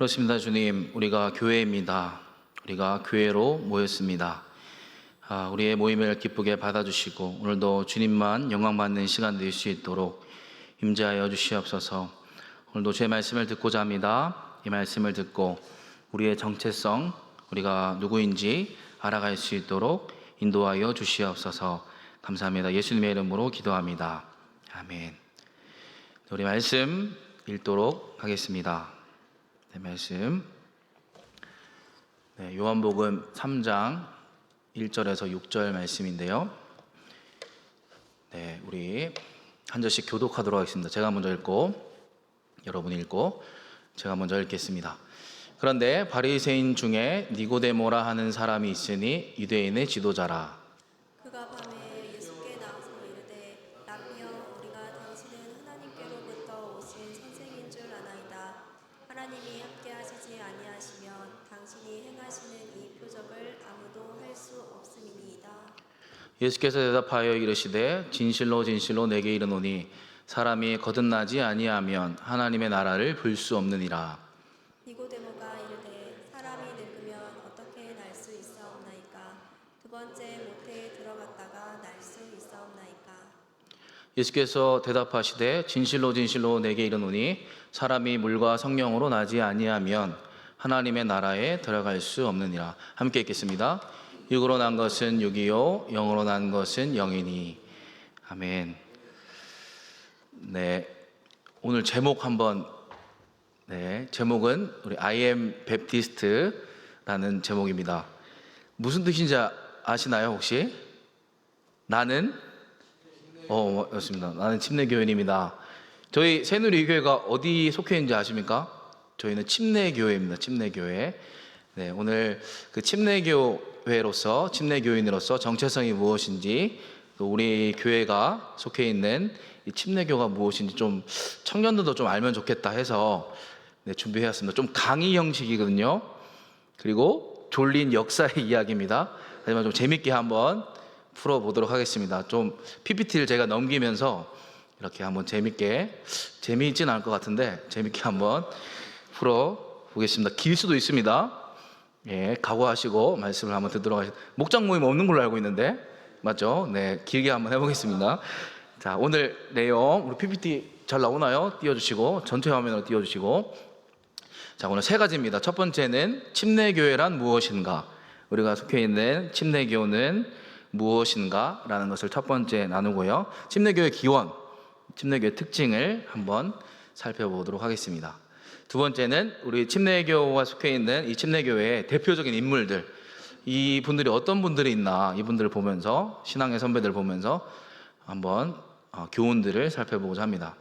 그렇습니다. 주님, 우리가 교회입니다. 우리가 교회로 모였습니다. 우리의 모임을 기쁘게 받아주시고 오늘도 주님만 영광받는 시간 될 수 있도록 임재하여 주시옵소서. 오늘도 제 말씀을 듣고자 합니다. 이 말씀을 듣고 우리의 정체성, 우리가 누구인지 알아갈 수 있도록 인도하여 주시옵소서. 감사합니다. 예수님의 이름으로 기도합니다. 아멘. 우리 말씀 읽도록 하겠습니다. 말씀 요한복음 3장 1절에서 6절 말씀인데요. 우리 한 절씩 교독하도록 하겠습니다. 제가 먼저 읽고 여러분이 읽고 제가 먼저 읽겠습니다. 그런데 바리새인 중에 니고데모라 하는 사람이 있으니 유대인의 지도자라. 그가 밤에 예수께 나와서 이르되 라비여, 우리가 당신은 하나님께로부터 오신 선생인 줄 아나이다. 하나님이 함께하시지 아니하시면 당신이 행하시는 이 표적을 아무도 할 수 없음이니이다. 예수께서 대답하여 이르시되 진실로 진실로 내게 이르노니 사람이 거듭나지 아니하면 하나님의 나라를 볼 수 없느니라. 니고데모가 이르되 사람이 늙으면 어떻게 날 수 있사옵나이까? 두 번째 모태에 들어갔다가 날 수 있사옵나이까? 예수께서 대답하시되 진실로 진실로 내게 이르노니 사람이 물과 성령으로 나지 아니하면 하나님의 나라에 들어갈 수 없느니라. 함께 읽겠습니다. 육으로 난 것은 육이요 영으로 난 것은 영이니. 아멘. 오늘 제목 한번 제목은 우리 I am Baptist라는 제목입니다. 무슨 뜻인지 아시나요 혹시? 나는 맞습니다. 나는 침례교인입니다. 저희 새누리교회가 어디 속해 있는지 아십니까? 저희는 침례교회입니다. 침례교회. 오늘 그 침례교회로서 침례교인으로서 정체성이 무엇인지, 또 우리 교회가 속해 있는 이 침례교가 무엇인지 좀 청년들도 좀 알면 좋겠다 해서 준비해왔습니다. 좀 강의 형식이거든요. 그리고 졸린 역사의 이야기입니다. 하지만 좀 재밌게 한번 풀어보도록 하겠습니다. 좀 PPT를 제가 넘기면서 이렇게 한번 재미있진 않을 것 같은데 재밌게 한번 풀어보겠습니다. 길 수도 있습니다. 각오하시고 말씀을 한번 듣도록 하겠습니다. 목장 모임 없는 걸로 알고 있는데 맞죠? 길게 한번 해보겠습니다. 자, 오늘 내용 우리 PPT 잘 나오나요? 띄워주시고 전체 화면으로 띄워주시고. 자, 오늘 세 가지입니다. 첫 번째는 침례교회란 무엇인가, 우리가 속해 있는 침례교는 무엇인가 라는 것을 첫 번째 나누고요. 침례교회 기원, 침례교회 특징을 한번 살펴보도록 하겠습니다. 두 번째는 우리 침례교가 속해 있는 이 침례교회의 대표적인 인물들, 이분들이 어떤 분들이 있나, 이분들을 보면서 신앙의 선배들 보면서 한번 교훈들을 살펴보고자 합니다.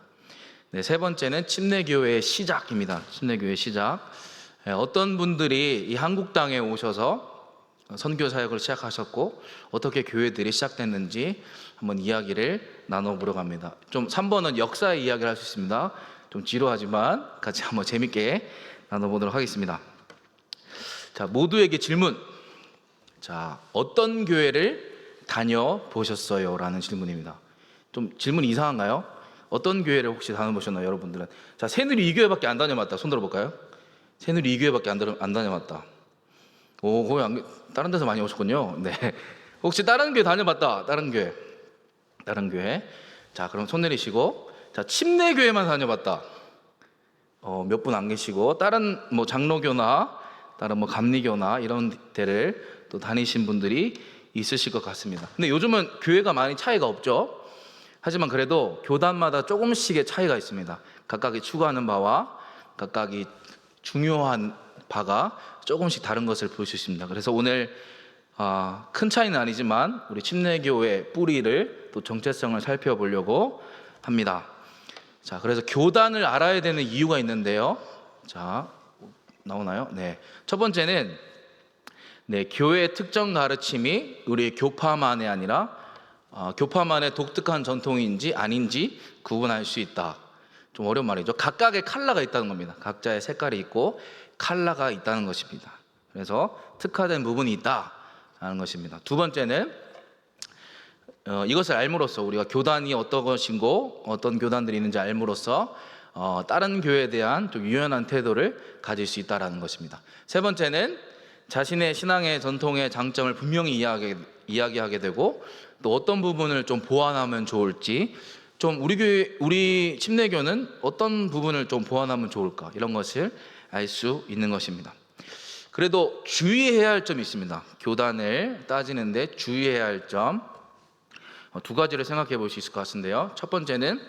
세 번째는 침례교회의 시작입니다. 침례교회의 시작. 어떤 분들이 이 한국 땅에 오셔서 선교 사역을 시작하셨고 어떻게 교회들이 시작됐는지 한번 이야기를 나눠보려고 합니다. 좀 3번은 역사의 이야기를 할 수 있습니다. 좀 지루하지만 같이 한번 재밌게 나눠보도록 하겠습니다. 자, 모두에게 질문. 자, 어떤 교회를 다녀보셨어요? 라는 질문입니다. 좀 질문이 이상한가요? 어떤 교회를 혹시 다녀보셨나요, 여러분들은? 자, 새누리 2교회밖에 안 다녀봤다. 손 들어볼까요? 새누리 2교회밖에 안 다녀봤다. 거의 다른 데서 많이 오셨군요. 혹시 다른 교회 다녀봤다. 다른 교회. 자, 그럼 손 내리시고. 자, 침례교회만 다녀봤다. 몇 분 안 계시고, 다른 장로교나 다른 감리교나 이런 데를 또 다니신 분들이 있으실 것 같습니다. 근데 요즘은 교회가 많이 차이가 없죠. 하지만 그래도 교단마다 조금씩의 차이가 있습니다. 각각이 추구하는 바와 각각이 중요한 바가 조금씩 다른 것을 볼 수 있습니다. 그래서 오늘 큰 차이는 아니지만 우리 침례교회의 뿌리를 또 정체성을 살펴보려고 합니다. 자, 그래서 교단을 알아야 되는 이유가 있는데요. 자, 나오나요? 첫 번째는 교회의 특정 가르침이 우리 교파만이 아니라 교파만의 독특한 전통인지 아닌지 구분할 수 있다. 좀 어려운 말이죠. 각각의 컬러가 있다는 겁니다. 각자의 색깔이 있고 컬러가 있다는 것입니다. 그래서 특화된 부분이 있다라는 것입니다. 두 번째는 이것을 알므로써 우리가 교단이 어떤 것인고 어떤 교단들이 있는지 알므로써 다른 교회에 대한 좀 유연한 태도를 가질 수 있다라는 것입니다. 세 번째는 자신의 신앙의 전통의 장점을 분명히 이야기하게 되고, 또 어떤 부분을 좀 보완하면 좋을지, 좀 우리 침례교는 어떤 부분을 좀 보완하면 좋을까, 이런 것을 알 수 있는 것입니다. 그래도 주의해야 할 점이 있습니다. 교단을 따지는데 주의해야 할 점 두 가지를 생각해 볼 수 있을 것 같은데요. 첫 번째는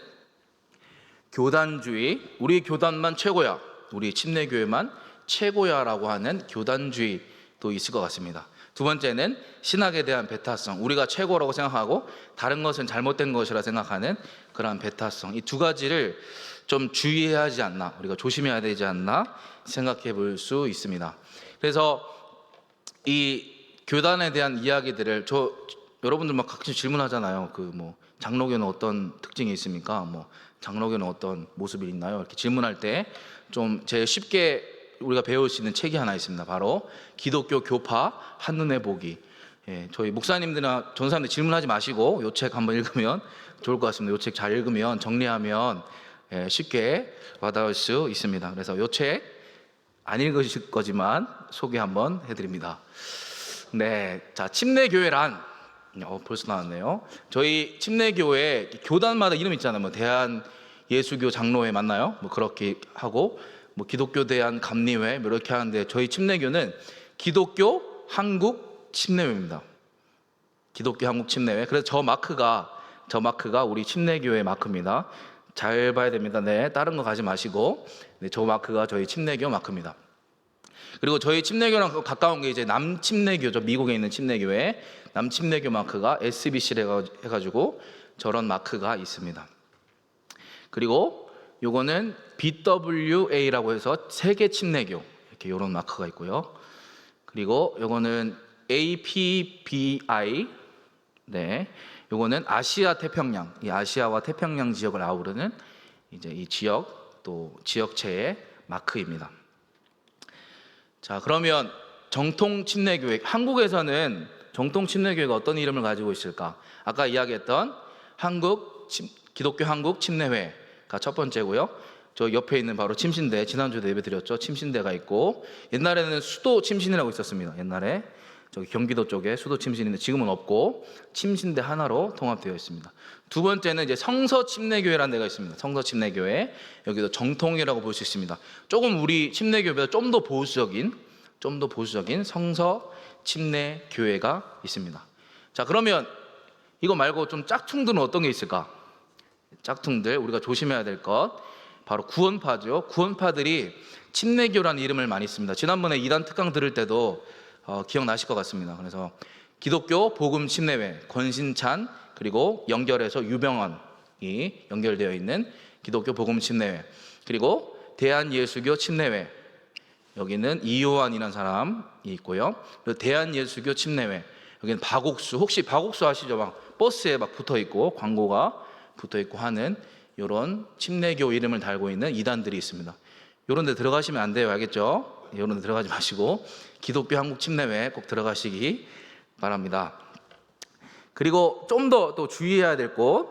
교단주의, 우리 교단만 최고야, 우리 침례교회만 최고야라고 하는 교단주의도 있을 것 같습니다. 두 번째는 신학에 대한 배타성, 우리가 최고라고 생각하고 다른 것은 잘못된 것이라 생각하는 그러한 배타성, 이 두 가지를 좀 주의해야 하지 않나, 우리가 조심해야 되지 않나 생각해 볼 수 있습니다. 그래서 이 교단에 대한 이야기들을 여러분들 막 가끔 질문하잖아요. 장로교는 어떤 특징이 있습니까? 장로교는 어떤 모습이 있나요? 이렇게 질문할 때 좀 제일 쉽게 우리가 배울 수 있는 책이 하나 있습니다. 바로 기독교 교파 한눈에 보기. 저희 목사님들이나 전사님들 질문하지 마시고 이 책 한번 읽으면 좋을 것 같습니다. 이 책 잘 읽으면, 정리하면 쉽게 와닿을 수 있습니다. 그래서 이 책 안 읽으실 거지만 소개 한번 해드립니다. 네, 자, 침례교회란 벌써 나왔네요. 저희 침례교회 교단마다 이름 있잖아요. 대한 예수교 장로회 맞나요? 그렇게 하고 기독교 대한 감리회 이렇게 하는데, 저희 침례교는 기독교 한국 침례회입니다. 기독교 한국 침례회. 그래서 저 마크가 우리 침례교회 마크입니다. 잘 봐야 됩니다. 네, 다른 거 가지 마시고, 네, 저 마크가 저희 침례교 마크입니다. 그리고 저희 침례교랑 가까운 게 이제 남침례교죠. 미국에 있는 침례교회 남침례교 마크가 SBC를 해가지고 저런 마크가 있습니다. 그리고 요거는 BWA라고 해서 세계 침례교, 이렇게 이런 마크가 있고요. 그리고 요거는 APBI, 네, 요거는 아시아 태평양, 이 아시아와 태평양 지역을 아우르는 이제 이 지역, 또 지역체의 마크입니다. 자, 그러면 정통 침례교회, 한국에서는 정통 침례교회가 어떤 이름을 가지고 있을까? 아까 이야기했던 기독교 한국 침례회가 첫 번째고요. 저 옆에 있는 바로 침신대, 지난주에 예배 드렸죠. 침신대가 있고, 옛날에는 수도 침신이라고 있었습니다. 옛날에 저기 경기도 쪽에 수도 침신인데 지금은 없고 침신대 하나로 통합되어 있습니다. 두 번째는 이제 성서 침례교회라는 데가 있습니다. 성서 침례교회, 여기도 정통이라고 볼 수 있습니다. 조금 우리 침례교회보다 좀 더 보수적인 성서 침례교회가 있습니다. 자, 그러면 이거 말고 좀 짝퉁들은 어떤 게 있을까? 짝퉁들, 우리가 조심해야 될 것, 바로 구원파죠. 구원파들이 침례교라는 이름을 많이 씁니다. 지난번에 이단 특강 들을 때도 기억나실 것 같습니다. 그래서 기독교 복음 침례회, 권신찬, 그리고 연결해서 유병헌이 연결되어 있는 기독교 복음 침례회, 그리고 대한예수교 침례회, 여기는 이요한이라는 사람이 있고요. 그리고 대한예수교 침례회, 여기는 박옥수, 혹시 박옥수 아시죠? 막 버스에 막 붙어 있고 광고가 붙어 있고 하는 이런 침례교 이름을 달고 있는 이단들이 있습니다. 이런 데 들어가시면 안 돼요. 알겠죠? 이런 데 들어가지 마시고 기독교 한국 침례회 꼭 들어가시기 바랍니다. 그리고 좀 더 또 주의해야 될 곳,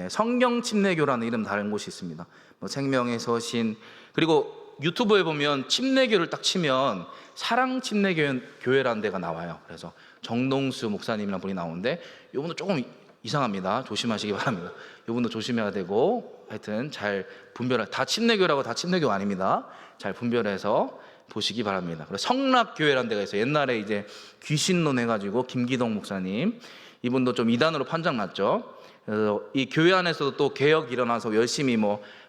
성경 침례교라는 이름 다른 곳이 있습니다. 생명의 서신, 그리고 유튜브에 보면 침례교를 딱 치면 사랑 침례교회라는 데가 나와요. 그래서 정동수 목사님이라는 분이 나오는데 이분도 조금 이상합니다. 조심하시기 바랍니다. 이분도 조심해야 되고, 하여튼 잘 다 침례교라고 다 침례교가 아닙니다. 잘 분별해서 보시기 바랍니다. 그리고 성락교회라는 데가 있어요. 옛날에 이제 귀신론 해가지고 김기동 목사님, 이분도 좀 이단으로 판정났죠. 그래서 이 교회 안에서도 또 개혁이 일어나서 열심히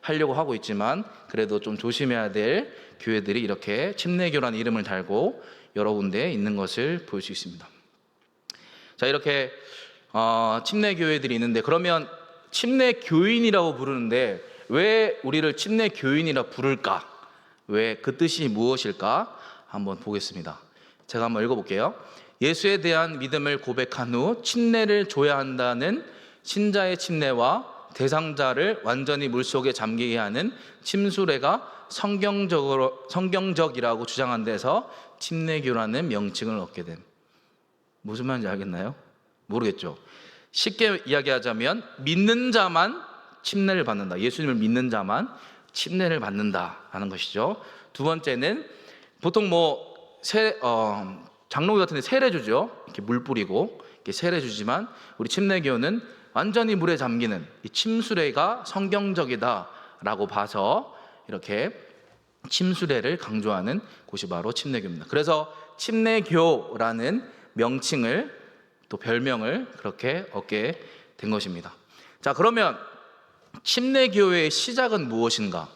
하려고 하고 있지만, 그래도 좀 조심해야 될 교회들이 이렇게 침례교라는 이름을 달고 여러 군데 있는 것을 볼 수 있습니다. 자, 이렇게 침례교회들이 있는데, 그러면 침례교인이라고 부르는데 왜 우리를 침례교인이라 부를까? 왜 그 뜻이 무엇일까? 한번 보겠습니다. 제가 한번 읽어볼게요. 예수에 대한 믿음을 고백한 후 침례를 줘야 한다는 신자의 침례와 대상자를 완전히 물속에 잠기게 하는 침수례가 성경적이라고 주장한 데서 침례교라는 명칭을 얻게 됨. 무슨 말인지 알겠나요? 모르겠죠. 쉽게 이야기하자면 믿는 자만 침례를 받는다. 예수님을 믿는 자만 침례를 받는다라는 것이죠. 두 번째는 보통 장로교 같은 데 세례 주죠. 이렇게 물 뿌리고 이렇게 세례 주지만 우리 침례교는 완전히 물에 잠기는 이 침수례가 성경적이다라고 봐서 이렇게 침수례를 강조하는 곳이 바로 침례교입니다. 그래서 침례교라는 명칭을 또 별명을 그렇게 얻게 된 것입니다. 자, 그러면 침례교회의 시작은 무엇인가?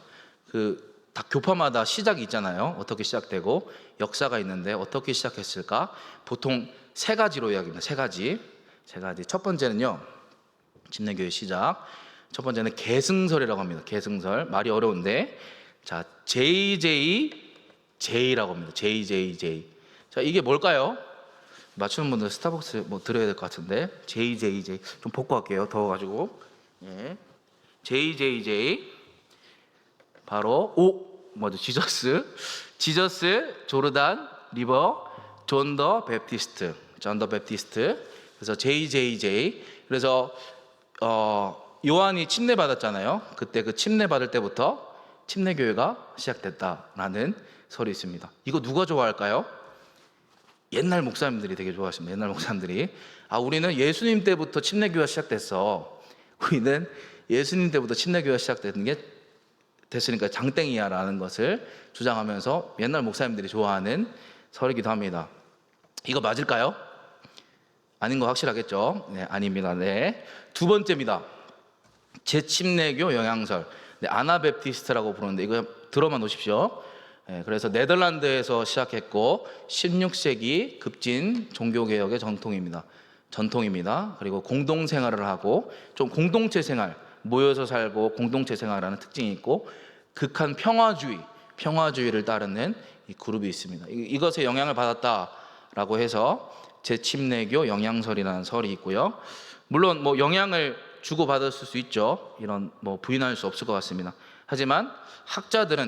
다 교파마다 시작이 있잖아요. 어떻게 시작되고 역사가 있는데 어떻게 시작했을까? 보통 세 가지로 이야기합니다. 세 가지. 첫 번째는요, 침례교회 시작. 첫 번째는 계승설이라고 합니다. 계승설. 말이 어려운데, 자, JJJ라고 합니다. JJJ. 자, 이게 뭘까요? 맞추는 분들 스타벅스 들어야 될 것 같은데. JJJ. 좀 벗고 할게요. 더워가지고. 예. JJJ. 바로 지저스 조르단 리버 존 더 베프티스트. 그래서 JJJ. 그래서 요한이 침례 받았잖아요. 그때 그 침례 받을 때부터 침례교회가 시작됐다라는 설이 있습니다. 이거 누가 좋아할까요? 옛날 목사님들이 되게 좋아하십니다. 옛날 목사님들이 우리는 예수님 때부터 침례교회가 시작됐어. 우리는 예수님 때부터 침례교회가 됐으니까 장땡이야 라는 것을 주장하면서 옛날 목사님들이 좋아하는 설이기도 합니다. 이거 맞을까요? 아닌 거 확실하겠죠? 네, 아닙니다. 네. 두 번째입니다. 제침례교 영향설. 네, 아나베프티스트라고 부르는데 이거 들어만 놓으십시오. 네, 그래서 네덜란드에서 시작했고 16세기 급진 종교개혁의 전통입니다. 그리고 공동생활을 하고 좀 공동체 생활, 모여서 살고 공동체 생활하는 특징이 있고 극한 평화주의를 따르는 이 그룹이 있습니다. 이것에 영향을 받았다라고 해서 제침례교 영향설이라는 설이 있고요. 물론 영향을 주고받았을 수 있죠. 이런 부인할 수 없을 것 같습니다. 하지만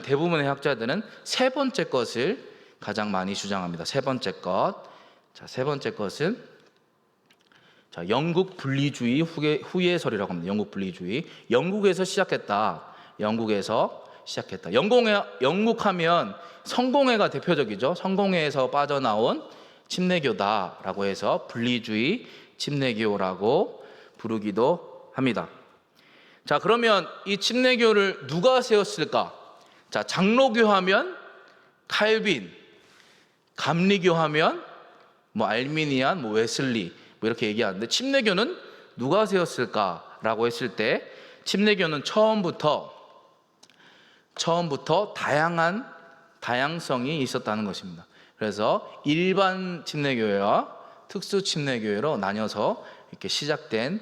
대부분의 학자들은 세 번째 것을 가장 많이 주장합니다. 세 번째 것은 영국 분리주의 후예설이라고 합니다. 영국 분리주의. 영국에서 시작했다. 영국하면 성공회가 대표적이죠. 성공회에서 빠져나온 침례교다라고 해서 분리주의 침례교라고 부르기도 합니다. 자, 그러면 이 침례교를 누가 세웠을까? 자, 장로교 하면 칼빈, 감리교 하면 알미니안, 웨슬리 이렇게 얘기하는데 침례교는 누가 세웠을까라고 했을 때 침례교는 처음부터 다양성이 있었다는 것입니다. 그래서 일반 침례교회와 특수 침례교회로 나뉘어서 이렇게 시작된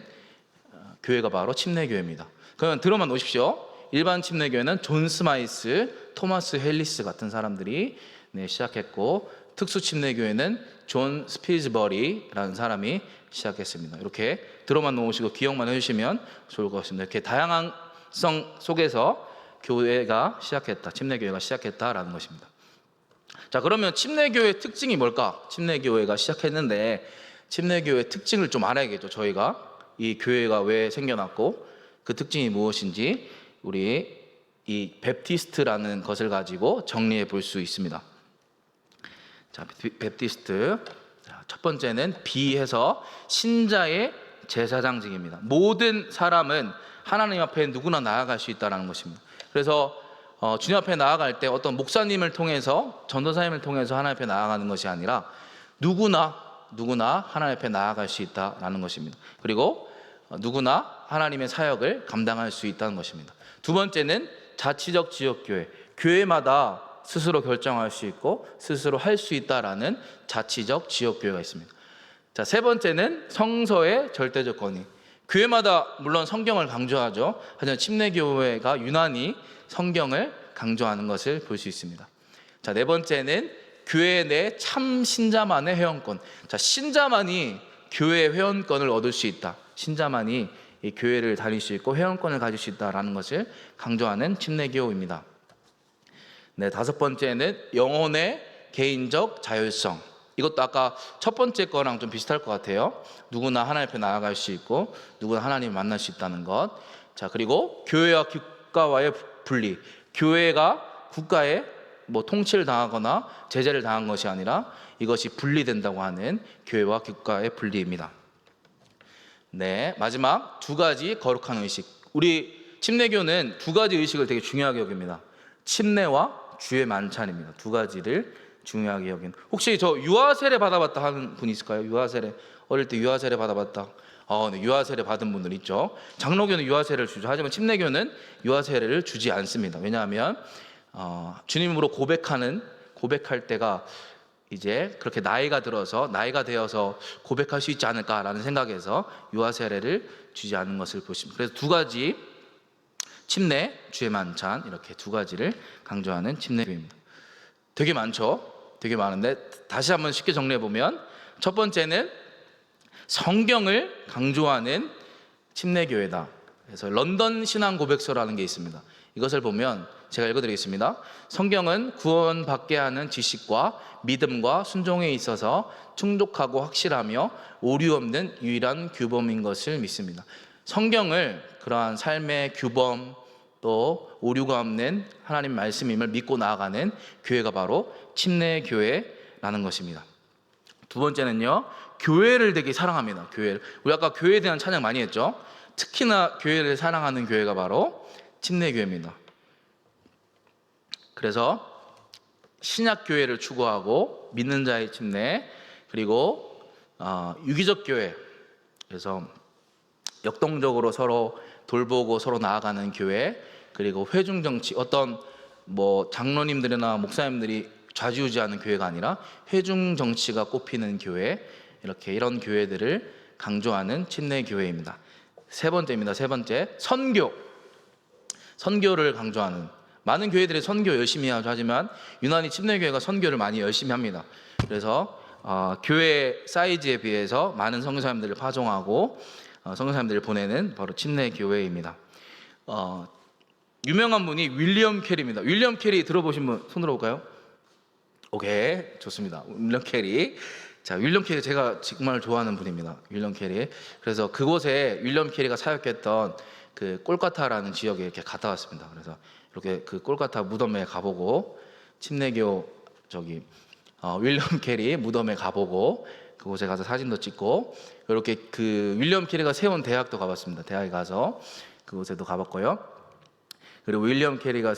교회가 바로 침례교회입니다. 그러면 들어만 놓으십시오. 일반 침례교회는 존 스마이스, 토마스 헬리스 같은 사람들이 시작했고 특수 침례교회는 존 스피즈버리라는 사람이 시작했습니다. 이렇게 들어만 놓으시고 기억만 해주시면 좋을 것 같습니다. 이렇게 다양성 속에서 침례교회가 시작했다라는 것입니다. 자, 그러면 침례교회의 특징이 뭘까? 침례교회가 시작했는데 침례교회의 특징을 좀 알아야겠죠. 저희가 이 교회가 왜 생겨났고 그 특징이 무엇인지 우리 이 베프티스트라는 것을 가지고 정리해 볼 수 있습니다. 자, 베프티스트. 첫 번째는 B해서 신자의 제사장직입니다. 모든 사람은 하나님 앞에 누구나 나아갈 수 있다는 것입니다. 그래서 주님 앞에 나아갈 때 어떤 목사님을 통해서 전도사님을 통해서 하나님 앞에 나아가는 것이 아니라 누구나 하나님 앞에 나아갈 수 있다는 것입니다. 그리고 누구나 하나님의 사역을 감당할 수 있다는 것입니다. 두 번째는 자치적 지역교회. 교회마다 스스로 결정할 수 있고 스스로 할 수 있다라는 자치적 지역교회가 있습니다. 자, 세 번째는 성서의 절대적 권위. 교회마다 물론 성경을 강조하죠. 하지만 침례교회가 유난히 성경을 강조하는 것을 볼 수 있습니다. 자, 네 번째는 교회 내 참 신자만의 회원권. 자, 신자만이 교회 회원권을 얻을 수 있다. 신자만이 이 교회를 다닐 수 있고 회원권을 가질 수 있다라는 것을 강조하는 침례교입니다. 네, 다섯 번째는 영혼의 개인적 자율성. 이것도 아까 첫 번째 거랑 좀 비슷할 것 같아요. 누구나 하나님 앞에 나아갈 수 있고 누구나 하나님을 만날 수 있다는 것. 자, 그리고 교회와 분리. 교회가 국가에 뭐 통치를 당하거나 제재를 당한 것이 아니라 이것이 분리된다고 하는 교회와 국가의 분리입니다. 네, 마지막 두 가지 거룩한 의식. 우리 침례교는 두 가지 의식을 되게 중요하게 여깁니다. 침례와 주의 만찬입니다. 두 가지를 중요하게 여긴. 혹시 저 유아 세례 받아봤다 하는 분 있을까요? 유아 세례, 어릴 때 유아 세례 받아봤다. 네, 유아 세례 받은 분들 있죠. 장로교는 유아 세례를 주죠. 하지만 침례교는 유아 세례를 주지 않습니다. 왜냐하면 주님으로 고백할 때가 이제 그렇게 나이가 되어서 고백할 수 있지 않을까라는 생각에서 유아 세례를 주지 않는 것을 보십니다. 그래서 두 가지, 침례, 주의 만찬, 이렇게 두 가지를 강조하는 침례교입니다. 되게 많죠. 되게 많은데 다시 한번 쉽게 정리해 보면, 첫 번째는 성경을 강조하는 침례교회다. 그래서 런던 신앙 고백서라는 게 있습니다. 이것을 보면 제가 읽어드리겠습니다. 성경은 구원받게 하는 지식과 믿음과 순종에 있어서 충족하고 확실하며 오류 없는 유일한 규범인 것을 믿습니다. 성경을 그러한 삶의 규범, 또 오류가 없는 하나님 말씀임을 믿고 나아가는 교회가 바로 침례교회라는 것입니다. 두 번째는요, 교회를 되게 사랑합니다. 교회를. 우리 아까 교회에 대한 찬양 많이 했죠. 특히나 교회를 사랑하는 교회가 바로 침례교회입니다. 그래서 신약교회를 추구하고 믿는 자의 침례, 그리고 유기적 교회, 그래서 역동적으로 서로 돌보고 서로 나아가는 교회, 그리고 회중정치, 어떤 뭐 장로님들이나 목사님들이 좌지우지하는 교회가 아니라 회중정치가 꼽히는 교회, 이렇게 이런 교회들을 강조하는 침례교회입니다. 세 번째입니다. 세 번째, 선교를 강조하는. 많은 교회들이 선교 열심히 하죠. 하지만 유난히 침례교회가 선교를 많이 열심히 합니다. 그래서 교회 사이즈에 비해서 많은 선교사님들을 파송하고 선교사님들을 보내는 바로 침례교회입니다. 유명한 분이 윌리엄 캐리입니다. 윌리엄 캐리 들어보신 분 손 들어볼까요? 오케이, 좋습니다. 윌리엄 캐리. 자, 윌리엄 캐리 제가 정말 좋아하는 분입니다. 윌리엄 캐리. 그래서 그곳에 윌리엄 캐리가 사역했던 그 꼴카타라는 지역에 이렇게 갔다 왔습니다. 그래서 이렇게 그 꼴카타 무덤에 가보고, 침례교 윌리엄 캐리 무덤에 가보고 그곳에 가서 사진도 찍고, 이렇게 그 윌리엄 캐리가 세운 대학도 가봤습니다. 대학에 가서 그곳에도 가봤고요. 그리고 윌리엄 캐리가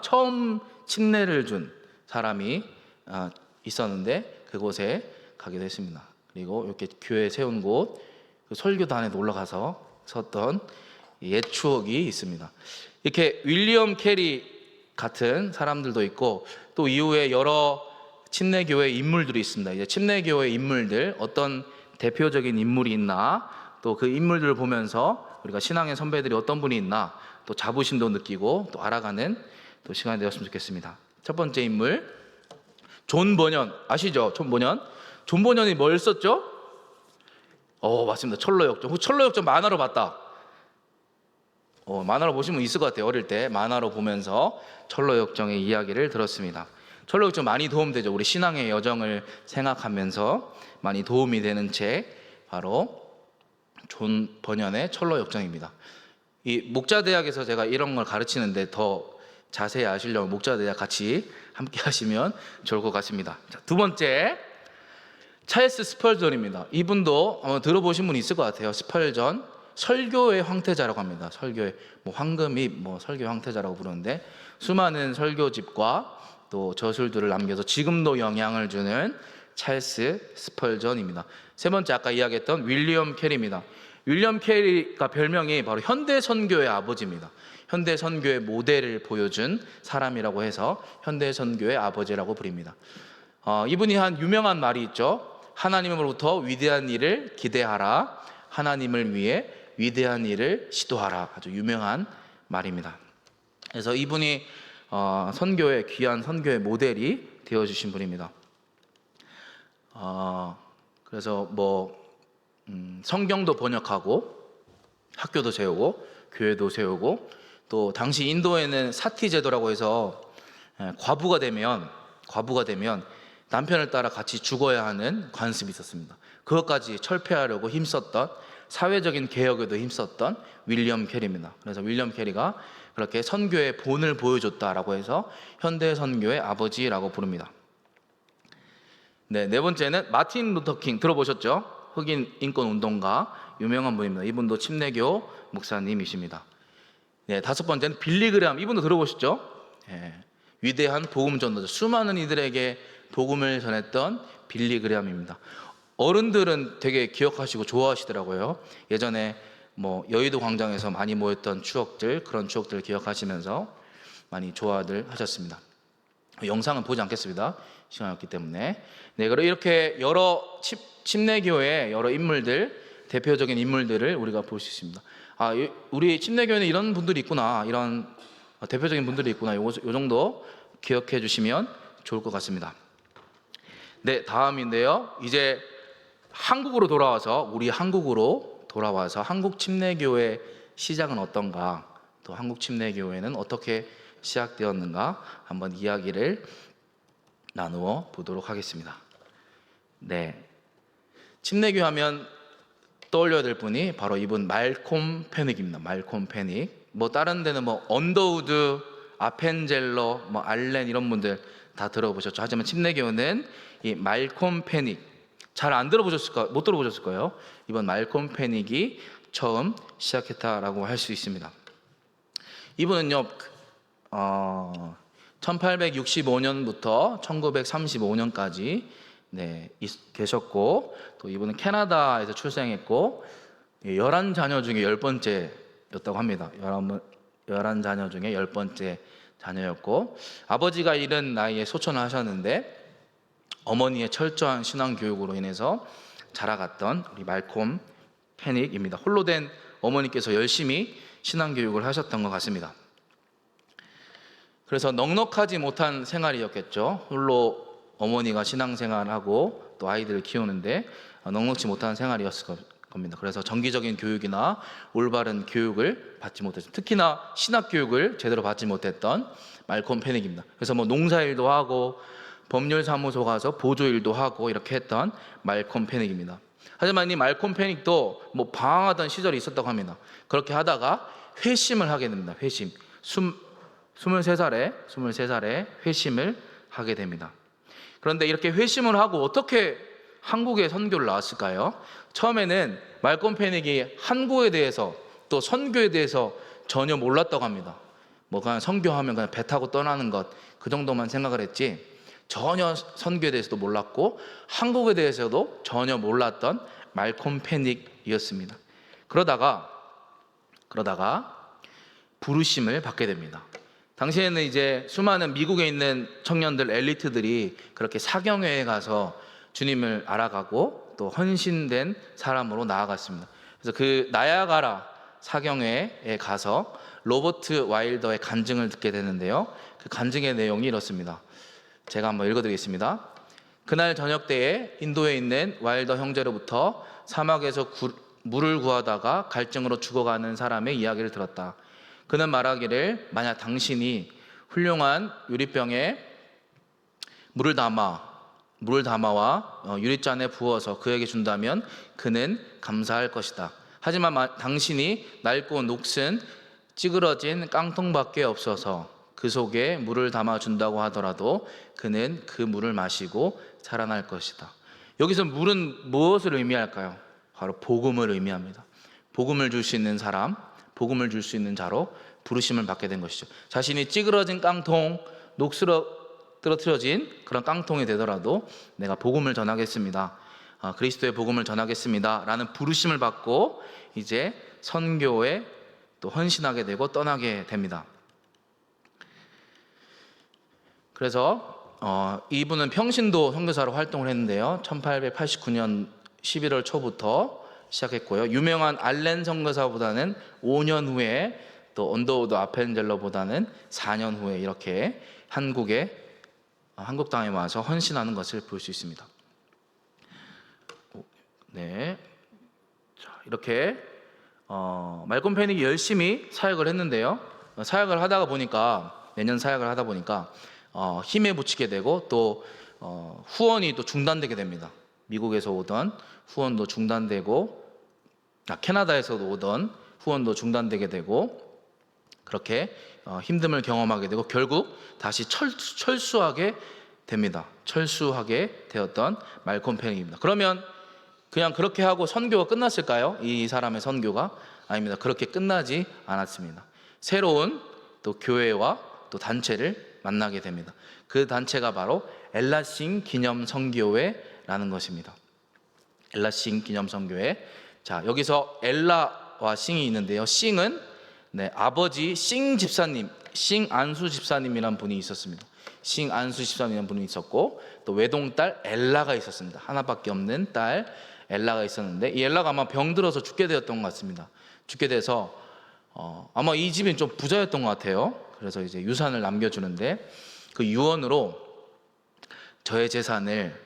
처음 침례를 준 사람이 있었는데 그곳에 가기도 했습니다. 그리고 이렇게 교회 세운 곳, 그 설교단에 올라가서 섰던 옛 추억이 있습니다. 이렇게 윌리엄 캐리 같은 사람들도 있고, 또 이후에 여러 침례교회 인물들이 있습니다. 이제 침례교회 인물들, 어떤 대표적인 인물이 있나, 또 그 인물들을 보면서 우리가 신앙의 선배들이 어떤 분이 있나, 또 자부심도 느끼고 또 알아가는 또 시간이 되었으면 좋겠습니다. 첫 번째 인물, 존 버년 아시죠? 존 버년이 뭘 썼죠? 맞습니다. 철로역정. 철로역정 만화로 봤다. 만화로 보신 분 있을 것 같아요. 어릴 때 만화로 보면서 철로역정의 이야기를 들었습니다. 철로역정 많이 도움되죠. 우리 신앙의 여정을 생각하면서 많이 도움이 되는 책, 바로 존 버년의 철로역정입니다. 이 목자대학에서 제가 이런 걸 가르치는데 더 자세히 아시려면 목자대학 같이 함께 하시면 좋을 것 같습니다. 자, 두 번째, 찰스 스펄전입니다. 이분도 들어보신 분 있을 것 같아요. 스펄전, 설교의 황태자라고 합니다. 설교의 황금이 설교 황태자라고 부르는데, 수많은 설교집과 또 저술들을 남겨서 지금도 영향을 주는 찰스 스펄전입니다. 세 번째, 아까 이야기했던 윌리엄 캐리입니다. 윌리엄 캐리가 별명이 바로 현대 선교의 아버지입니다. 현대 선교의 모델을 보여준 사람이라고 해서 현대 선교의 아버지라고 부릅니다. 이분이 한 유명한 말이 있죠. 하나님으로부터 위대한 일을 기대하라, 하나님을 위해 위대한 일을 시도하라. 아주 유명한 말입니다. 그래서 이분이 선교의 귀한 선교의 모델이 되어주신 분입니다. 그래서 성경도 번역하고 학교도 세우고 교회도 세우고, 또 당시 인도에는 사티 제도라고 해서 과부가 되면 남편을 따라 같이 죽어야 하는 관습이 있었습니다. 그것까지 철폐하려고 힘썼던, 사회적인 개혁에도 힘썼던 윌리엄 캐리입니다. 그래서 윌리엄 캐리가 그렇게 선교의 본을 보여줬다라고 해서 현대 선교의 아버지라고 부릅니다. 네, 네 번째는 마틴 루터 킹 들어보셨죠? 흑인 인권 운동가 유명한 분입니다. 이분도 침례교 목사님이십니다. 네, 다섯 번째는 빌리 그레함, 이분도 들어보셨죠? 예, 위대한 복음 전도자, 수많은 이들에게 복음을 전했던 빌리 그레함입니다. 어른들은 되게 기억하시고 좋아하시더라고요. 예전에 뭐 여의도 광장에서 많이 모였던 추억들, 그런 추억들을 기억하시면서 많이 좋아들 하셨습니다. 영상은 보지 않겠습니다. 시간이 없기 때문에. 네, 그리고 이렇게 여러 침례교의 여러 인물들, 대표적인 인물들을 우리가 볼 수 있습니다. 아, 우리 침례교회는 이런 분들이 있구나, 이런 대표적인 분들이 있구나, 요 정도 기억해 주시면 좋을 것 같습니다. 네, 다음인데요. 이제 한국으로 돌아와서, 우리 한국으로 돌아와서 한국 침례교회 시작은 어떤가, 또 한국 침례교회는 어떻게 시작되었는가 한번 이야기를 나누어 보도록 하겠습니다. 네, 침례교 하면 떠올려야 될 분이 바로 이분 말콤 페닉입니다. 말콤 페닉. 뭐 다른 데는 뭐 언더우드, 아펜젤러, 뭐 알렌 이런 분들 다 들어보셨죠. 하지만 침례교는 이 말콤 페닉, 잘 안 들어보셨을 거, 못 들어보셨을 거예요. 이번 말콤 페닉이 처음 시작했다라고 할 수 있습니다. 이분은요, 1865년부터 1935년까지 계셨고, 또 이분은 캐나다에서 출생했고 11자녀 중에 10번째였다고 합니다. 11자녀 중에 10번째 자녀였고, 아버지가 이른 나이에 소천을 하셨는데 어머니의 철저한 신앙 교육으로 인해서 자라갔던 우리 말콤 페닉입니다. 홀로 된 어머니께서 열심히 신앙 교육을 하셨던 것 같습니다. 그래서 넉넉하지 못한 생활이었겠죠. 홀로 어머니가 신앙생활하고 또 아이들을 키우는데 넉넉지 못한 생활이었을 겁니다. 그래서 정기적인 교육이나 올바른 교육을 받지 못했죠. 특히나 신학 교육을 제대로 받지 못했던 말콤 페닉입니다. 그래서 뭐 농사일도 하고 법률사무소 가서 보조일도 하고 이렇게 했던 말콤 페닉입니다. 하지만 이 말콤 페닉도 뭐 방황하던 시절이 있었다고 합니다. 그렇게 하다가 회심을 하게 됩니다. 회심. 23살에 회심을 하게 됩니다. 그런데 이렇게 회심을 하고 어떻게 한국에 선교를 나왔을까요? 처음에는 말콤 페닉이 한국에 대해서 또 선교에 대해서 전혀 몰랐다고 합니다. 뭐 그냥 선교하면 그냥 배 타고 떠나는 것, 그 정도만 생각을 했지 전혀 선교에 대해서도 몰랐고 한국에 대해서도 전혀 몰랐던 말콤 페닉이었습니다. 그러다가 부르심을 받게 됩니다. 당시에는 이제 수많은 미국에 있는 청년들, 엘리트들이 그렇게 사경회에 가서 주님을 알아가고 또 헌신된 사람으로 나아갔습니다. 그래서 그 나야가라 사경회에 가서 로버트 와일더의 간증을 듣게 되는데요. 그 간증의 내용이 이렇습니다. 제가 한번 읽어드리겠습니다. 그날 저녁 때에 인도에 있는 와일더 형제로부터 사막에서 물을 구하다가 갈증으로 죽어가는 사람의 이야기를 들었다. 그는 말하기를 만약 당신이 훌륭한 유리병에 물을 담아와 유리잔에 부어서 그에게 준다면 그는 감사할 것이다. 하지만 당신이 낡고 녹슨 찌그러진 깡통밖에 없어서 그 속에 물을 담아준다고 하더라도 그는 그 물을 마시고 살아날 것이다. 여기서 물은 무엇을 의미할까요? 바로 복음을 의미합니다. 복음을 줄 수 있는 사람, 복음을 줄 수 있는 자로 부르심을 받게 된 것이죠. 자신이 찌그러진 깡통, 떨어뜨려진 그런 깡통이 되더라도 내가 복음을 전하겠습니다. 그리스도의 복음을 전하겠습니다. 라는 부르심을 받고 이제 선교에 또 헌신하게 되고 떠나게 됩니다. 그래서 이분은 평신도 선교사로 활동을 했는데요. 1889년 11월 초부터 시작했고요. 유명한 알렌 선교사보다는 5년 후에, 또 언더우드 아펜젤러보다는 4년 후에 이렇게 한국 땅에 와서 헌신하는 것을 볼 수 있습니다. 네, 자, 이렇게 말콤 페닉이 열심히 사역을 했는데요. 사역을 하다 보니까 힘에 부치게 되고 또 후원이 또 중단되게 됩니다. 미국에서 오던 후원도 중단되고 캐나다에서도 오던 후원도 중단되게 되고, 그렇게 힘듦을 경험하게 되고 결국 다시 철수하게 됩니다. 철수하게 되었던 말콤 페닉입니다. 그러면 그냥 그렇게 하고 선교가 끝났을까요? 이 사람의 선교가? 아닙니다. 그렇게 끝나지 않았습니다. 새로운 또 교회와 또 단체를 만나게 됩니다. 그 단체가 바로 엘라싱 기념 선교회라는 것입니다. 엘라싱 기념 선교회. 자, 여기서 엘라와 싱이 있는데요. 싱은 아버지 싱 집사님, 싱 안수 집사님이라는 분이 있었습니다. 싱 안수 집사님이라는 분이 있었고 또 외동딸 엘라가 있었습니다. 하나밖에 없는 딸 엘라가 있었는데 이 엘라가 아마 병들어서 죽게 되었던 것 같습니다. 죽게 돼서 아마 이 집이 좀 부자였던 것 같아요. 그래서 이제 유산을 남겨주는데 그 유언으로 저의 재산을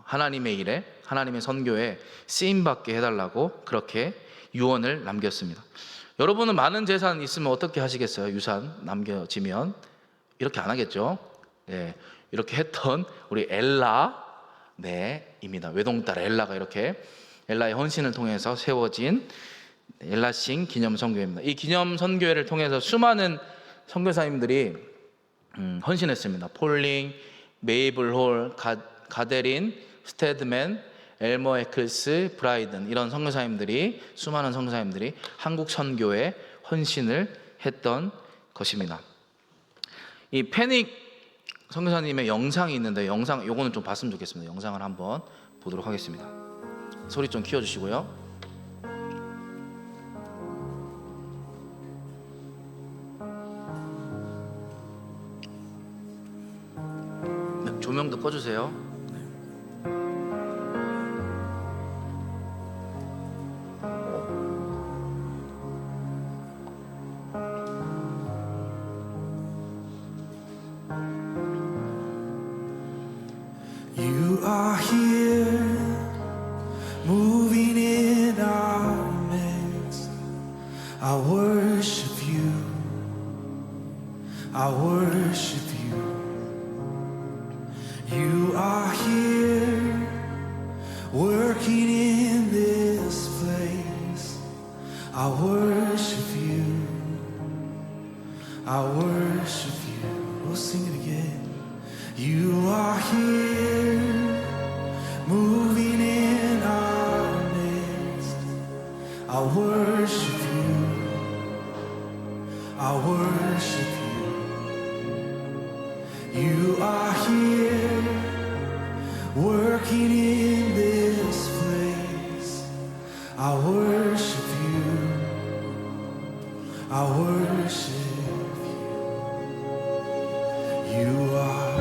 하나님의 일에, 하나님의 선교에 쓰임받게 해달라고 그렇게 유언을 남겼습니다. 여러분은 많은 재산 있으면 어떻게 하시겠어요? 유산 남겨지면 이렇게 안 하겠죠? 네, 이렇게 했던 우리 엘라입니다. 외동딸 엘라가 이렇게 엘라의 헌신을 통해서 세워진 엘라싱 기념 선교회입니다. 이 기념 선교회를 통해서 수많은 선교사님들이 헌신했습니다. 폴링, 메이블 홀, 가데린, 스테드맨, 엘머 에클스, 브라이든 이런 선교사님들이 수많은 선교사님들이 한국 선교에 헌신을 했던 것입니다. 이 페닉 선교사님의 영상이 있는데 영상 요거는 좀 봤으면 좋겠습니다. 영상을 한번 보도록 하겠습니다. 소리 좀 키워주시고요. 조명도 꺼주세요. You are here, moving in our midst. I worship you. I worship you. You are here, working in this place. I worship you. I worship you. We'll sing it again. You are here, moving in our midst. I worship you. I worship you. You are here, working in this place. I worship you. I worship you. You are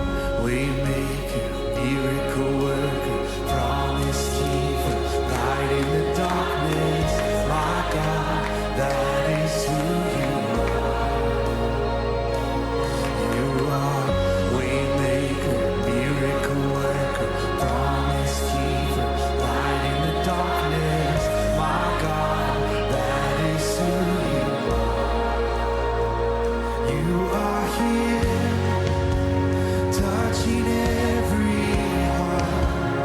waymaker, miracle worker, promise keeper, light in the darkness. My God, that is who you are. You are waymaker, miracle worker, promise keeper, light in the darkness. My God, that is who you are. You are here, touching every heart.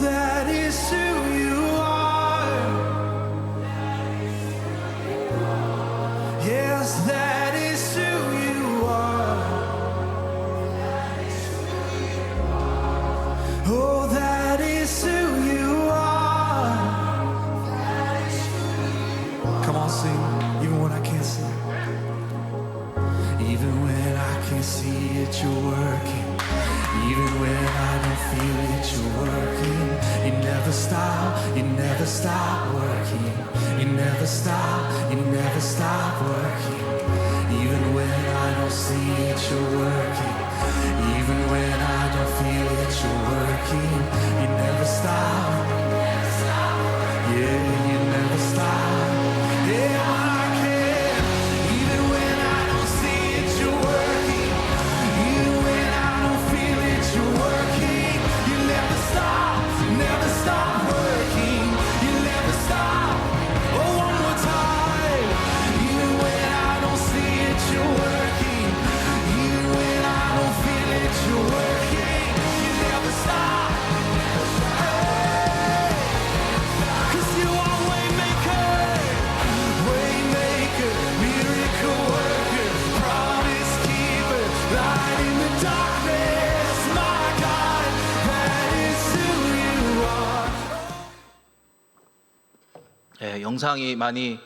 that is who you are. Yes, that is who you are. Oh, that is who you are. Come on, sing, even when I can't see. Even when I can't see it, you're working. Even when I don't feel it, you're working. You never stop working. You never stop working. Even when I don't see it, you're working. Even when I don't feel it, you're working. You never stop. Yeah, you never stop. Yeah, I can. Even when I don't see it, you're working. Even when I don't feel it, you're working. You never stop working. You never stop. Oh, one more time. Even when I don't see it, you're working. Even when I don't feel it, you're working. You never stop. Hey, 'cause you are waymaker, miracle worker, promise keeper, light in the darkness. My God, that is who you are. 예, 영상이 많이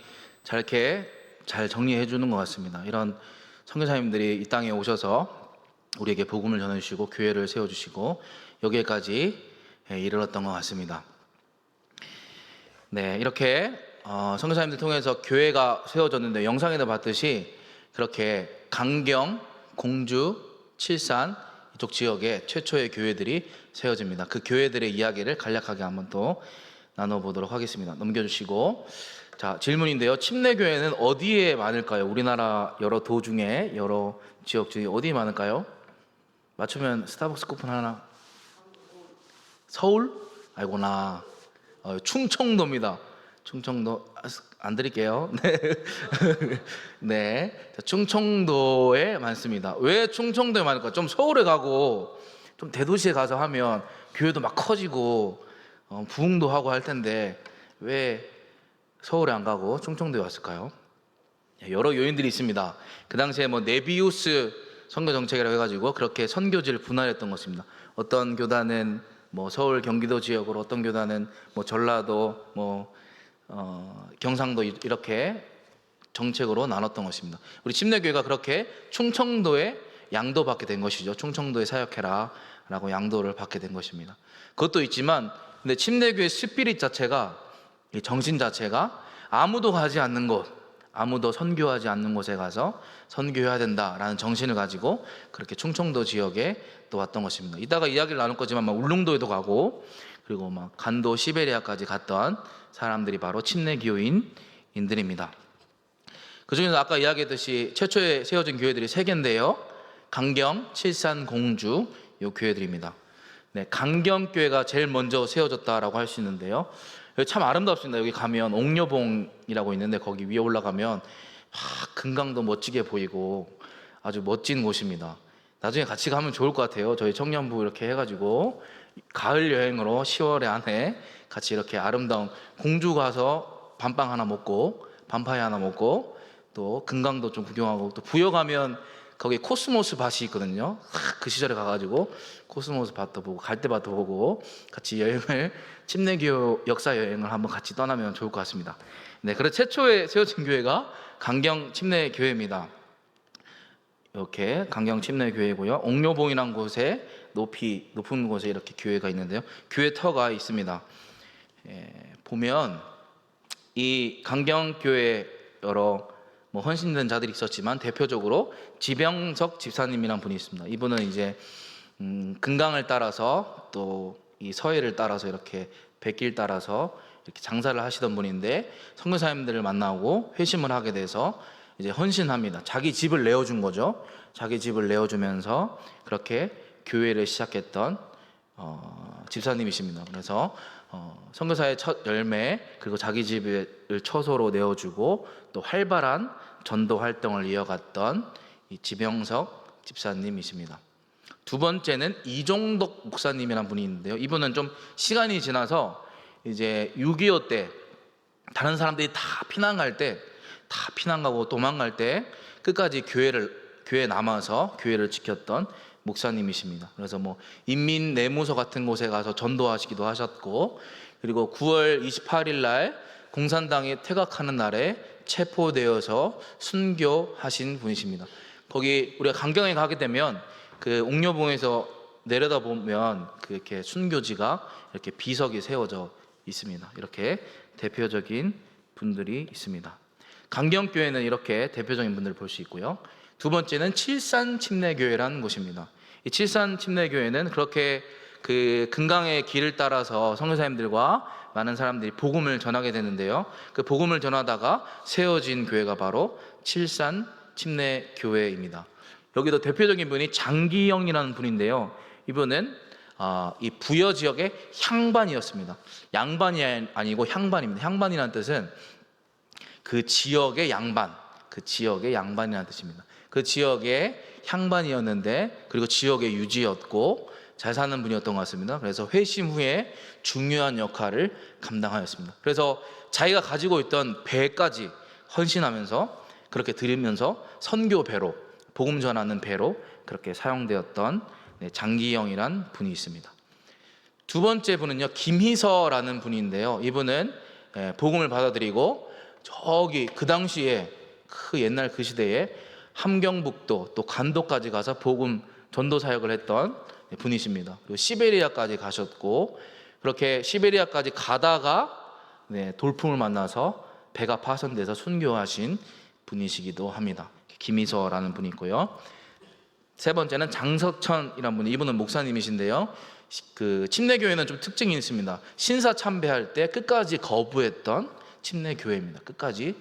잘 이렇게 잘 정리해 주는 것 같습니다. 이런 선교사님들이 이 땅에 오셔서 우리에게 복음을 전해주시고 교회를 세워주시고 여기에까지 이르렀던 것 같습니다. 네, 이렇게 선교사님들 통해서 교회가 세워졌는데 영상에도 봤듯이 그렇게 강경, 공주, 칠산 이쪽 지역에 최초의 교회들이 세워집니다. 그 교회들의 이야기를 간략하게 한번 또 나눠보도록 하겠습니다. 넘겨주시고, 자, 질문인데요. 침례교회는 어디에 많을까요? 우리나라 여러 도 중에 여러 지역 중에 어디에 많을까요? 맞추면 스타벅스 쿠폰 하나. 서울? 아이고나. 충청도입니다. 충청도 안 드릴게요. 네. 네. 자, 충청도에 많습니다. 왜 충청도에 많을까? 좀 서울에 가고 좀 대도시에 가서 하면 교회도 막 커지고 부흥도 하고 할 텐데 왜 서울에 안 가고 충청도에 왔을까요? 여러 요인들이 있습니다. 그 당시에 네비우스 선교 정책이라고 해가지고 그렇게 선교지를 분할했던 것입니다. 어떤 교단은 서울 경기도 지역으로, 어떤 교단은 전라도 경상도 이렇게 정책으로 나눴던 것입니다. 우리 침례교회가 그렇게 충청도에 양도받게 된 것이죠. 충청도에 사역해라 라고 양도를 받게 된 것입니다. 그것도 있지만 근데 침례교회 스피릿 자체가, 이 정신 자체가 아무도 가지 않는 곳, 아무도 선교하지 않는 곳에 가서 선교해야 된다라는 정신을 가지고 그렇게 충청도 지역에 또 왔던 것입니다. 이따가 이야기를 나눌 거지만 울릉도에도 가고 그리고 간도 시베리아까지 갔던 사람들이 바로 침례교인들입니다. 그 중에서 아까 이야기했듯이 최초에 세워진 교회들이 3개인데요. 강경, 칠산, 공주 이 교회들입니다. 네, 강경교회가 제일 먼저 세워졌다라고 할 수 있는데요. 여기 참 아름답습니다. 여기 가면 옥녀봉이라고 있는데 거기 위에 올라가면 금강도 멋지게 보이고 아주 멋진 곳입니다. 나중에 같이 가면 좋을 것 같아요. 저희 청년부 이렇게 해가지고 가을 여행으로 10월에 안에 같이 이렇게 아름다운 공주 가서 밤빵 하나 먹고 밤파이 하나 먹고 또 금강도 좀 구경하고 또 부여 가면 거기 코스모스 밭이 있거든요. 그 시절에 가가지고 코스모스 밭도 보고 갈대밭도 보고 같이 여행을, 침례교 역사 여행을 한번 같이 떠나면 좋을 것 같습니다. 네, 그래서 최초에 세워진 교회가 강경 침례교회입니다. 이렇게 강경 침례교회고요. 옥녀봉이라는 곳에 높은 곳에 이렇게 교회가 있는데요. 교회 터가 있습니다. 보면 이 강경교회 여러 헌신된 자들이 있었지만 대표적으로 지병석 집사님이라는 분이 있습니다. 이분은 이제 금강을 따라서 또 이 서해를 따라서 이렇게 백길 따라서 이렇게 장사를 하시던 분인데 선교사님들을 만나고 회심을 하게 돼서 이제 헌신합니다. 자기 집을 내어준 거죠. 자기 집을 내어주면서 그렇게 교회를 시작했던 집사님이십니다. 그래서 선교사의 첫 열매 그리고 자기 집을 처소로 내어주고 또 활발한 전도 활동을 이어갔던 이 지병석 집사님이십니다. 두 번째는 이종덕 목사님이라는 분이 있는데요. 이분은 좀 시간이 지나서 이제 6.25 때 다른 사람들이 다 피난 가고 도망갈 때 끝까지 교회에 남아서 교회를 지켰던 목사님이십니다. 그래서 뭐 인민내무소 같은 곳에 가서 전도하시기도 하셨고, 그리고 9월 28일 날 공산당이 퇴각하는 날에 체포되어서 순교하신 분이십니다. 거기 우리가 강경에 가게 되면 그 옥녀봉에서 내려다 보면 그렇게 순교지가 이렇게 비석이 세워져 있습니다. 이렇게 대표적인 분들이 있습니다. 강경교회는 이렇게 대표적인 분들을 볼 수 있고요. 두 번째는 칠산침례교회라는 곳입니다. 이 칠산침례교회는 그렇게 그 금강의 길을 따라서 선교사님들과 많은 사람들이 복음을 전하게 되는데요. 그 복음을 전하다가 세워진 교회가 바로 칠산침례교회입니다. 여기도 대표적인 분이 장기영이라는 분인데요. 이분은 이 부여 지역의 향반이었습니다. 양반이 아니고 향반입니다. 향반이라는 뜻은 그 지역의 양반, 그 지역의 양반이라는 뜻입니다. 그 지역의 향반이었는데, 그리고 지역의 유지였고 잘 사는 분이었던 것 같습니다. 그래서 회심 후에 중요한 역할을 감당하였습니다. 그래서 자기가 가지고 있던 배까지 헌신하면서 그렇게 드리면서 선교 배로, 복음 전하는 배로 그렇게 사용되었던 장기영이란 분이 있습니다. 두 번째 분은요, 김희서라는 분인데요. 이분은 복음을 받아들이고 저기 그 당시에 그 옛날 그 시대에 함경북도 또 간도까지 가서 복음 전도 사역을 했던 분이십니다. 그리고 시베리아까지 가셨고, 그렇게 시베리아까지 가다가 돌풍을 만나서 배가 파손돼서 순교하신 분이시기도 합니다. 김희서라는 분이 있고요. 세 번째는 장석천이라는 분이, 이분은 목사님이신데요. 그 침례교회는 좀 특징이 있습니다. 신사 참배할 때 끝까지 거부했던 침례교회입니다. 끝까지,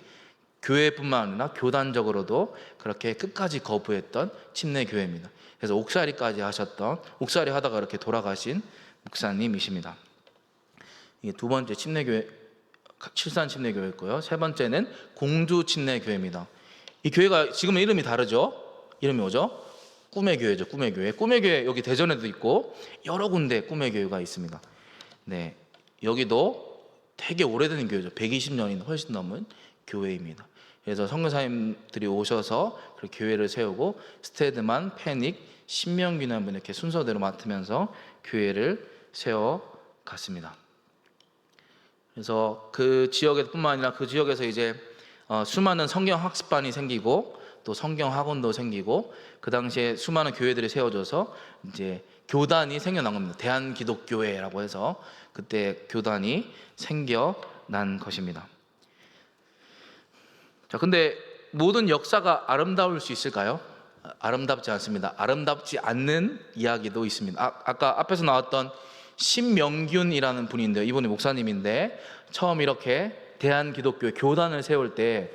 교회뿐만 아니라 교단적으로도 그렇게 끝까지 거부했던 침례교회입니다. 그래서 옥살이까지 하셨던, 옥살이 하다가 이렇게 돌아가신 목사님이십니다. 이게 두 번째 침례교회, 칠산 침례교회였고요. 세 번째는 공주 침례교회입니다. 이 교회가 지금은 이름이 다르죠. 이름이 뭐죠? 꿈의 교회죠. 꿈의 교회. 꿈의 교회 여기 대전에도 있고 여러 군데 꿈의 교회가 있습니다. 네, 여기도 되게 오래된 교회죠. 120년이 훨씬 넘은 교회입니다. 그래서 선교사님들이 오셔서 그 교회를 세우고 스테드만, 페닉, 신명균한 분 이렇게 순서대로 맡으면서 교회를 세워갔습니다. 그래서 그 지역뿐만 아니라 그 지역에서 이제 수많은 성경 학습반이 생기고 또 성경 학원도 생기고, 그 당시에 수많은 교회들이 세워져서 이제 교단이 생겨난 겁니다. 대한기독교회라고 해서 그때 교단이 생겨난 것입니다. 자, 근데 모든 역사가 아름다울 수 있을까요? 아름답지 않습니다. 아름답지 않는 이야기도 있습니다. 아까 앞에서 나왔던 신명균이라는 분인데요. 이분이 목사님인데 처음 이렇게 대한기독교회 교단을 세울 때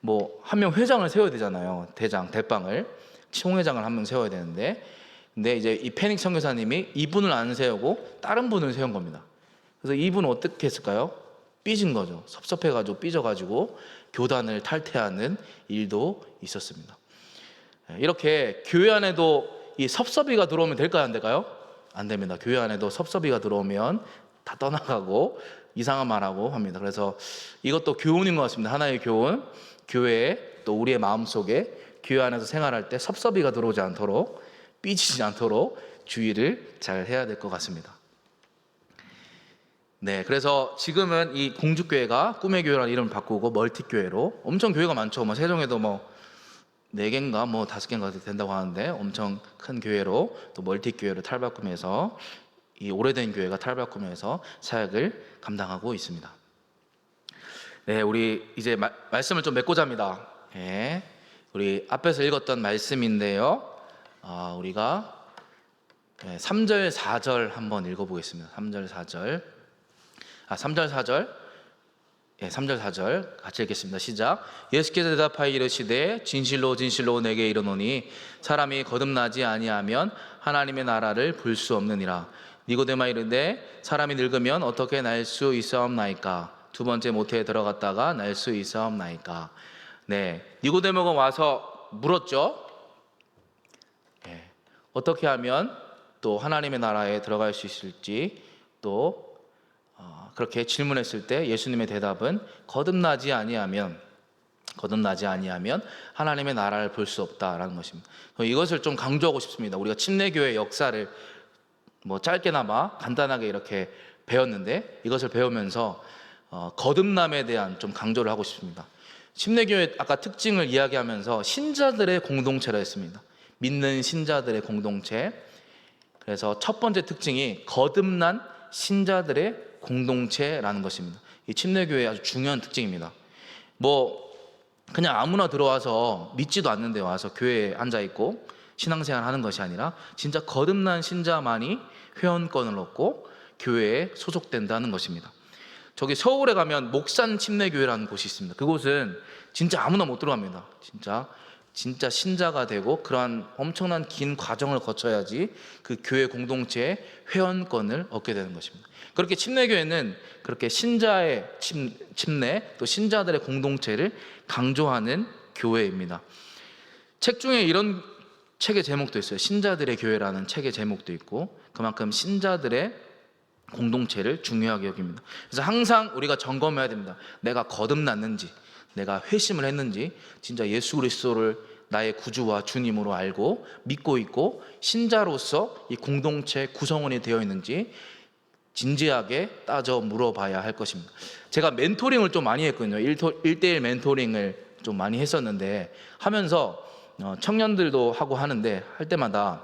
뭐 한 명 회장을 세워야 되잖아요. 대빵을, 총회장을 한 명 세워야 되는데, 근데 이제 이 페닉 선교사님이 이분을 안 세우고 다른 분을 세운 겁니다. 그래서 이분은 어떻게 했을까요? 삐진 거죠. 섭섭해가지고 삐져가지고 교단을 탈퇴하는 일도 있었습니다. 이렇게 교회 안에도 이 섭섭이가 들어오면 될까요? 안 될까요? 안 됩니다. 교회 안에도 섭섭이가 들어오면 다 떠나가고 이상한 말하고 합니다. 그래서 이것도 교훈인 것 같습니다. 하나의 교훈. 교회에 또 우리의 마음속에 교회 안에서 생활할 때 섭섭이가 들어오지 않도록, 삐지지 않도록 주의를 잘 해야 될 것 같습니다. 네, 그래서 지금은 이 공주교회가 꿈의 교회라는 이름을 바꾸고 멀티교회로, 엄청 교회가 많죠. 뭐 세종에도 뭐 4개인가 뭐 5개인가 된다고 하는데 엄청 큰 교회로 또 멀티교회로 탈바꿈해서 이 오래된 교회가 탈바꿈해서 사역을 감당하고 있습니다. 네, 우리 이제 말씀을 좀 맺고자 합니다. 네, 우리 앞에서 읽었던 말씀인데요. 우리가 3절 4절 한번 읽어보겠습니다. 3절 4절. 3절 4절. 3절 4절 같이 읽겠습니다. 시작. 예수께서 대답하여 이르시되 진실로 진실로 내게 이르노니 사람이 거듭나지 아니하면 하나님의 나라를 볼 수 없느니라. 니고데마 이르되 사람이 늙으면 어떻게 날 수 있사옵나이까? 두 번째 모태에 들어갔다가 날 수 있사옵나이까? 네, 니고데모가 와서 물었죠. 어떻게 하면 또 하나님의 나라에 들어갈 수 있을지 또 그렇게 질문했을 때 예수님의 대답은 거듭나지 아니하면 하나님의 나라를 볼 수 없다라는 것입니다. 이것을 좀 강조하고 싶습니다. 우리가 침례교회 역사를 뭐 짧게나마 간단하게 이렇게 배웠는데 이것을 배우면서 거듭남에 대한 좀 강조를 하고 싶습니다. 침례교회 아까 특징을 이야기하면서 신자들의 공동체라 했습니다. 믿는 신자들의 공동체. 그래서 첫 번째 특징이 거듭난 신자들의 공동체라는 것입니다. 이 침례교회의 아주 중요한 특징입니다. 뭐 그냥 아무나 들어와서 믿지도 않는데 와서 교회에 앉아있고 신앙생활 하는 것이 아니라 진짜 거듭난 신자만이 회원권을 얻고 교회에 소속된다는 것입니다. 저기 서울에 가면 목산 침례교회라는 곳이 있습니다. 그곳은 진짜 아무나 못 들어갑니다. 진짜 신자가 되고 그러한 엄청난 긴 과정을 거쳐야지 그 교회 공동체의 회원권을 얻게 되는 것입니다. 그렇게 침례교회는 그렇게 신자의 침례 또 신자들의 공동체를 강조하는 교회입니다. 책 중에 이런 책의 제목도 있어요. 신자들의 교회라는 책의 제목도 있고 그만큼 신자들의 공동체를 중요하게 여깁니다. 그래서 항상 우리가 점검해야 됩니다. 내가 거듭났는지, 내가 회심을 했는지, 진짜 예수 그리스도를 나의 구주와 주님으로 알고 믿고 있고 신자로서 이 공동체 구성원이 되어 있는지 진지하게 따져 물어봐야 할 것입니다. 제가 멘토링을 좀 많이 했거든요. 1대1 멘토링을 좀 많이 했었는데 하면서 청년들도 하고 하는데 할 때마다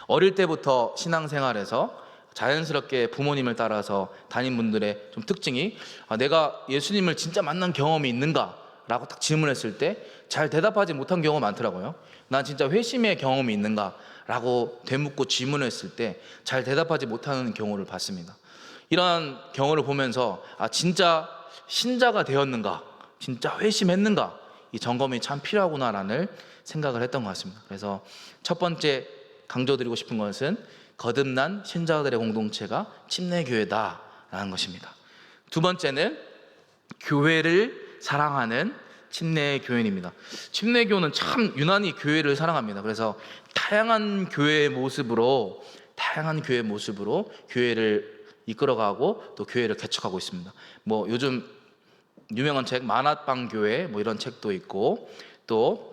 어릴 때부터 신앙생활에서 자연스럽게 부모님을 따라서 다닌 분들의 좀 특징이 내가 예수님을 진짜 만난 경험이 있는가? 라고 딱 질문했을 때 잘 대답하지 못한 경우가 많더라고요. 난 진짜 회심의 경험이 있는가? 라고 되묻고 질문했을 때 잘 대답하지 못하는 경우를 봤습니다. 이러한 경우를 보면서 진짜 신자가 되었는가? 진짜 회심했는가? 이 점검이 참 필요하구나라는 생각을 했던 것 같습니다. 그래서 첫 번째 강조드리고 싶은 것은 거듭난 신자들의 공동체가 침례교회다라는 것입니다. 두 번째는 교회를 사랑하는 침례교인입니다. 침례교는 참 유난히 교회를 사랑합니다. 그래서 다양한 교회의 모습으로 교회를 이끌어가고 또 교회를 개척하고 있습니다. 뭐 요즘 유명한 책 만화방 교회 뭐 이런 책도 있고 또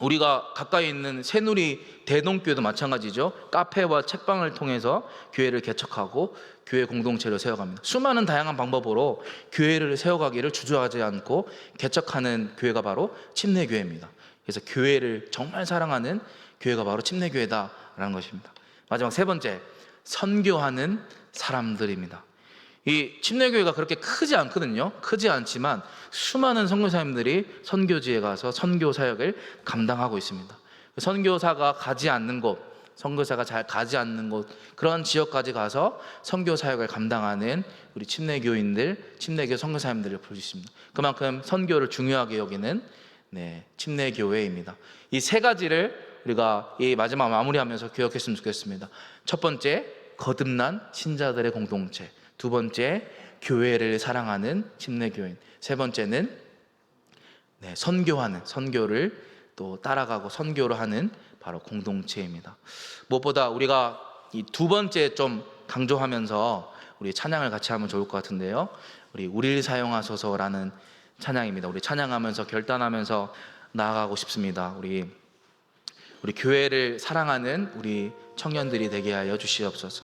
우리가 가까이 있는 새누리 대동교회도 마찬가지죠. 카페와 책방을 통해서 교회를 개척하고 교회 공동체를 세워갑니다. 수많은 다양한 방법으로 교회를 세워가기를 주저하지 않고 개척하는 교회가 바로 침례교회입니다. 그래서 교회를 정말 사랑하는 교회가 바로 침례교회다라는 것입니다. 마지막 세 번째, 선교하는 사람들입니다. 이 침례교회가 그렇게 크지 않거든요. 크지 않지만 수많은 선교사님들이 선교지에 가서 선교 사역을 감당하고 있습니다. 선교사가 가지 않는 곳, 선교사가 잘 가지 않는 곳, 그런 지역까지 가서 선교 사역을 감당하는 우리 침례교인들, 침례교 선교사님들을 볼 수 있습니다. 그만큼 선교를 중요하게 여기는 침례교회입니다. 이 세 가지를 우리가 이 마지막 마무리하면서 기억했으면 좋겠습니다. 첫 번째, 거듭난 신자들의 공동체. 두 번째, 교회를 사랑하는 침례교인. 세 번째는 선교를 또 따라가고 선교를 하는 바로 공동체입니다. 무엇보다 우리가 이 두 번째 좀 강조하면서 우리 찬양을 같이 하면 좋을 것 같은데요. 우리를 사용하소서라는 찬양입니다. 우리 찬양하면서 결단하면서 나아가고 싶습니다. 우리 교회를 사랑하는 우리 청년들이 되게 하여 주시옵소서.